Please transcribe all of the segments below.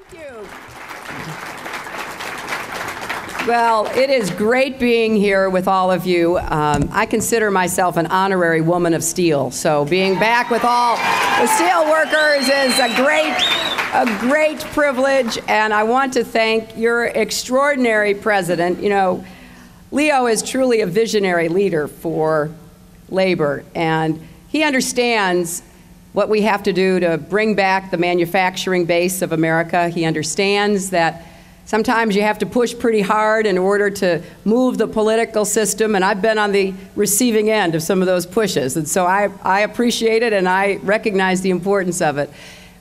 Thank you. Well, it is great being here with all of you. I consider myself an honorary woman of steel, so being back with all the steel workers is a great privilege, and I want to thank your extraordinary president. You know, Leo is truly a visionary leader for labor, and he understands what we have to do to bring back the manufacturing base of America. He understands that sometimes you have to push pretty hard in order to move the political system, and I've been on the receiving end of some of those pushes, and so I appreciate it and I recognize the importance of it.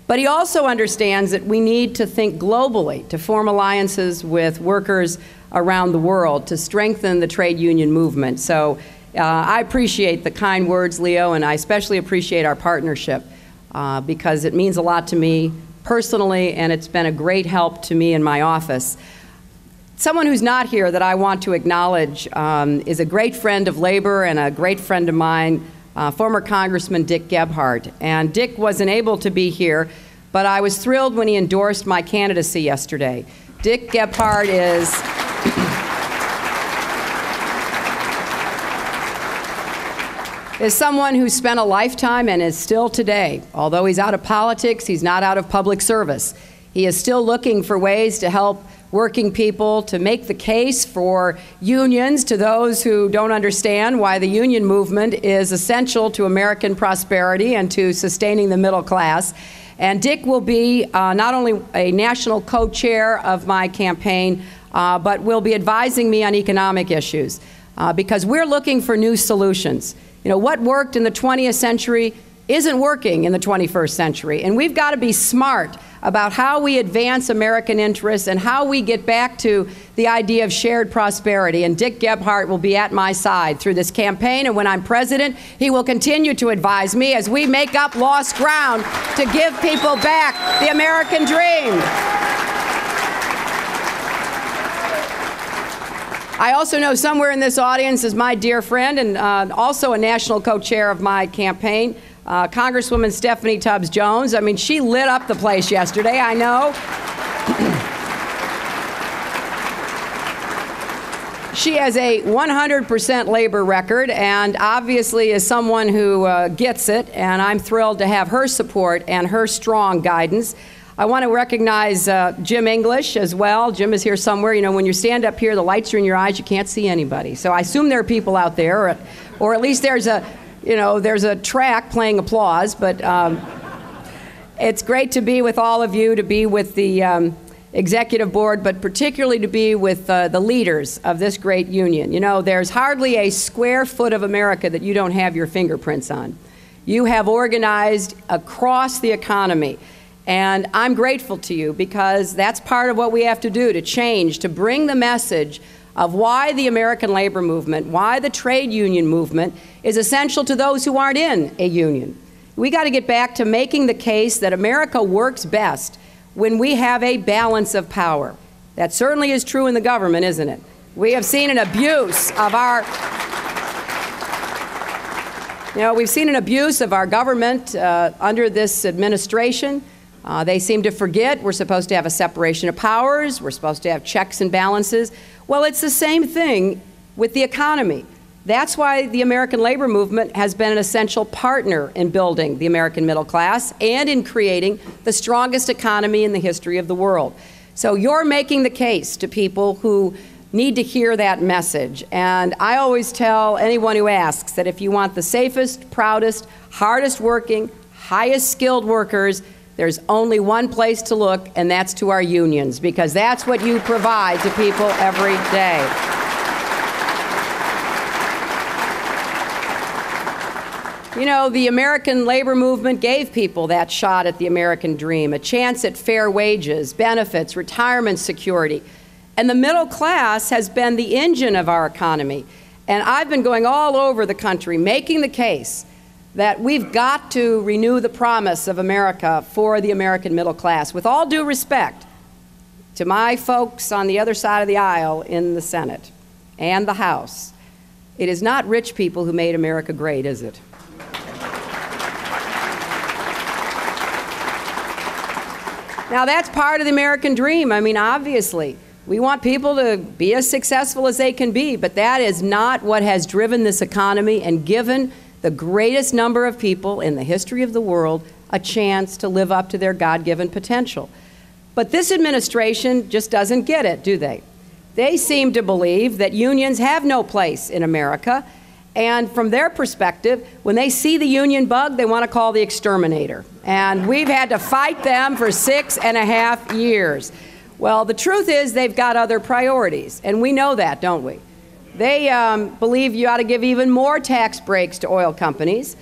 But he also understands that we need to think globally, to form alliances with workers around the world, to strengthen the trade union movement. So I appreciate the kind words, Leo, and I especially appreciate our partnership because it means a lot to me personally, and it's been a great help to me in my office. Someone who's not here that I want to acknowledge is a great friend of labor and a great friend of mine, former Congressman Dick Gebhardt. And Dick wasn't able to be here, but I was thrilled when he endorsed my candidacy yesterday. Dick Gebhardt is someone who spent a lifetime and is still today. Although he's out of politics, he's not out of public service. He is still looking for ways to help working people, to make the case for unions to those who don't understand why the union movement is essential to American prosperity and to sustaining the middle class. And Dick will be not only a national co-chair of my campaign, but will be advising me on economic issues because we're looking for new solutions. You know, what worked in the 20th century isn't working in the 21st century, and we've got to be smart about how we advance American interests and how we get back to the idea of shared prosperity. And Dick Gebhardt will be at my side through this campaign, and when I'm president, he will continue to advise me as we make up lost ground to give people back the American dream. I also know somewhere in this audience is my dear friend and also a national co-chair of my campaign, Congresswoman Stephanie Tubbs Jones. I mean, she lit up the place yesterday, I know. She has a 100% labor record and obviously is someone who gets it, and I'm thrilled to have her support and her strong guidance. I want to recognize Jim English as well. Jim is here somewhere. You know, when you stand up here, the lights are in your eyes, you can't see anybody. So I assume there are people out there, or at least there's a track playing applause. But it's great to be with all of you, to be with the executive board, but particularly to be with the leaders of this great union. You know, there's hardly a square foot of America that you don't have your fingerprints on. You have organized across the economy. And I'm grateful to you because that's part of what we have to do to change, to bring the message of why the American labor movement, why the trade union movement is essential to those who aren't in a union. We got to get back to making the case that America works best when we have a balance of power. That certainly is true in the government, isn't it? We have seen an abuse of our we've seen an abuse of our government under this administration. They seem to forget we're supposed to have a separation of powers. We're supposed to have checks and balances. Well, it's the same thing with the economy. That's why the American labor movement has been an essential partner in building the American middle class and in creating the strongest economy in the history of the world. So you're making the case to people who need to hear that message. And I always tell anyone who asks that if you want the safest, proudest, hardest working, highest skilled workers, there's only one place to look, and that's to our unions, because that's what you provide to people every day. You know, the American labor movement gave people that shot at the American dream, a chance at fair wages, benefits, retirement security. And the middle class has been the engine of our economy. And I've been going all over the country making the case that we've got to renew the promise of America for the American middle class. With all due respect to my folks on the other side of the aisle in the Senate and the House, it is not rich people who made America great, is it? Now, that's part of the American dream. I mean, obviously, we want people to be as successful as they can be, but that is not what has driven this economy and given the greatest number of people in the history of the world a chance to live up to their God-given potential. But this administration just doesn't get it, do they? They seem to believe that unions have no place in America, and from their perspective, when they see the union bug, they want to call the exterminator. And we've had to fight them for 6.5 years. Well, the truth is they've got other priorities, and we know that, don't we? They believe you ought to give even more tax breaks to oil companies.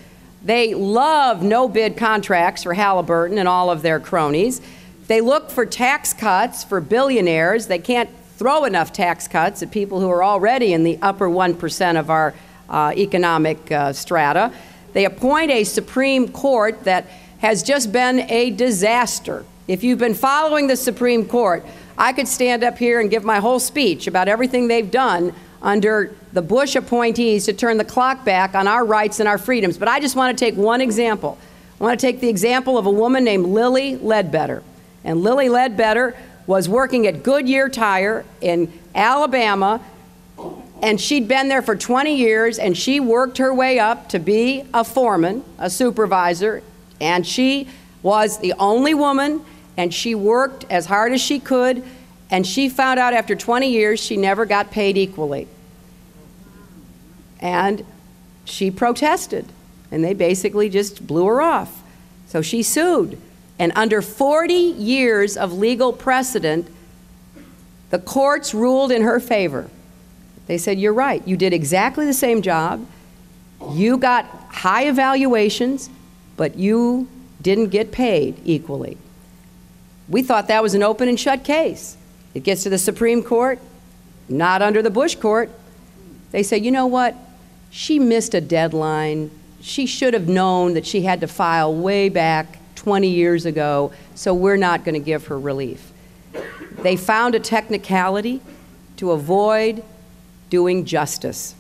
They love no-bid contracts for Halliburton and all of their cronies. They look for tax cuts for billionaires. They can't throw enough tax cuts at people who are already in the upper 1% of our economic strata. They appoint a Supreme Court that has just been a disaster. If you've been following the Supreme Court, I could stand up here and give my whole speech about everything they've done under the Bush appointees to turn the clock back on our rights and our freedoms. But I just want to take one example. I want to take the example of a woman named Lilly Ledbetter. And Lilly Ledbetter was working at Goodyear Tire in Alabama, and she'd been there for 20 years, and she worked her way up to be a foreman, a supervisor, and she was the only woman, and she worked as hard as she could, and she found out after 20 years she never got paid equally. And she protested, and they basically just blew her off. So she sued. And under 40 years of legal precedent, the courts ruled in her favor. They said, you're right, you did exactly the same job, you got high evaluations, but you didn't get paid equally. We thought that was an open and shut case. It gets to the Supreme Court, not under the Bush court. They say, you know what, she missed a deadline. She should have known that she had to file way back 20 years ago, so we're not going to give her relief. They found a technicality to avoid doing justice.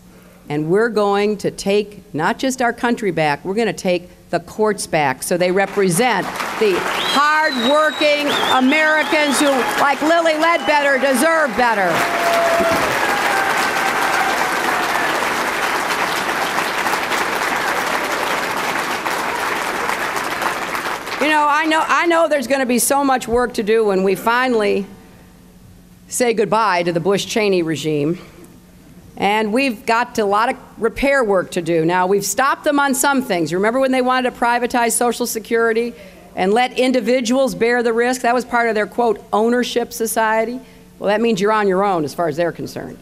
And we're going to take not just our country back, we're going to take the courts back so they represent the hard-working Americans who, like Lilly Ledbetter, deserve better. You know, I know there's going to be so much work to do when we finally say goodbye to the Bush-Cheney regime. And we've got a lot of repair work to do. Now, we've stopped them on some things. Remember when they wanted to privatize Social Security and let individuals bear the risk? That was part of their, quote, ownership society. Well, that means you're on your own as far as they're concerned.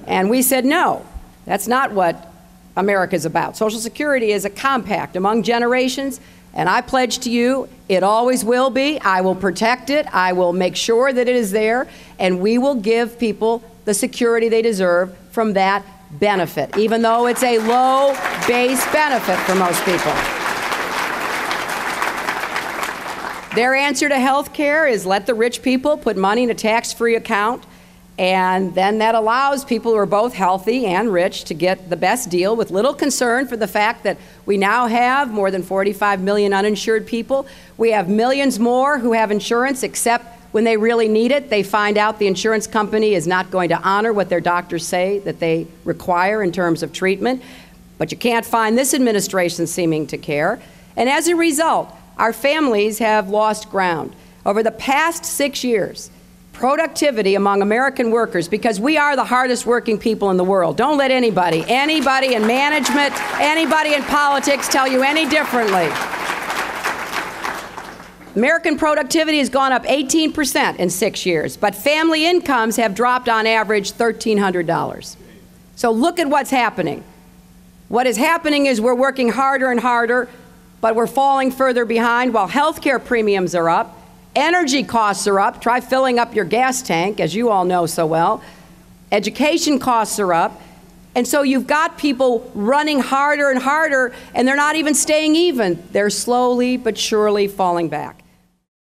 And we said, no, that's not what America's about. Social Security is a compact among generations, and I pledge to you, it always will be. I will protect it. I will make sure that it is there, and we will give people the security they deserve from that benefit, even though it's a low base benefit for most people. Their answer to health care is let the rich people put money in a tax-free account, and then that allows people who are both healthy and rich to get the best deal with little concern for the fact that we now have more than 45 million uninsured people. We have millions more who have insurance, except when they really need it, they find out the insurance company is not going to honor what their doctors say that they require in terms of treatment. But you can't find this administration seeming to care. And as a result, our families have lost ground. Over the past 6 years, productivity among American workers, because we are the hardest working people in the world. Don't let anybody in management, anybody in politics tell you any differently. American productivity has gone up 18% in 6 years, but family incomes have dropped on average $1,300. So look at what's happening. What is happening is we're working harder and harder, but we're falling further behind while health care premiums are up, energy costs are up, try filling up your gas tank, as you all know so well, education costs are up, and so you've got people running harder and harder, and they're not even staying even. They're slowly but surely falling back.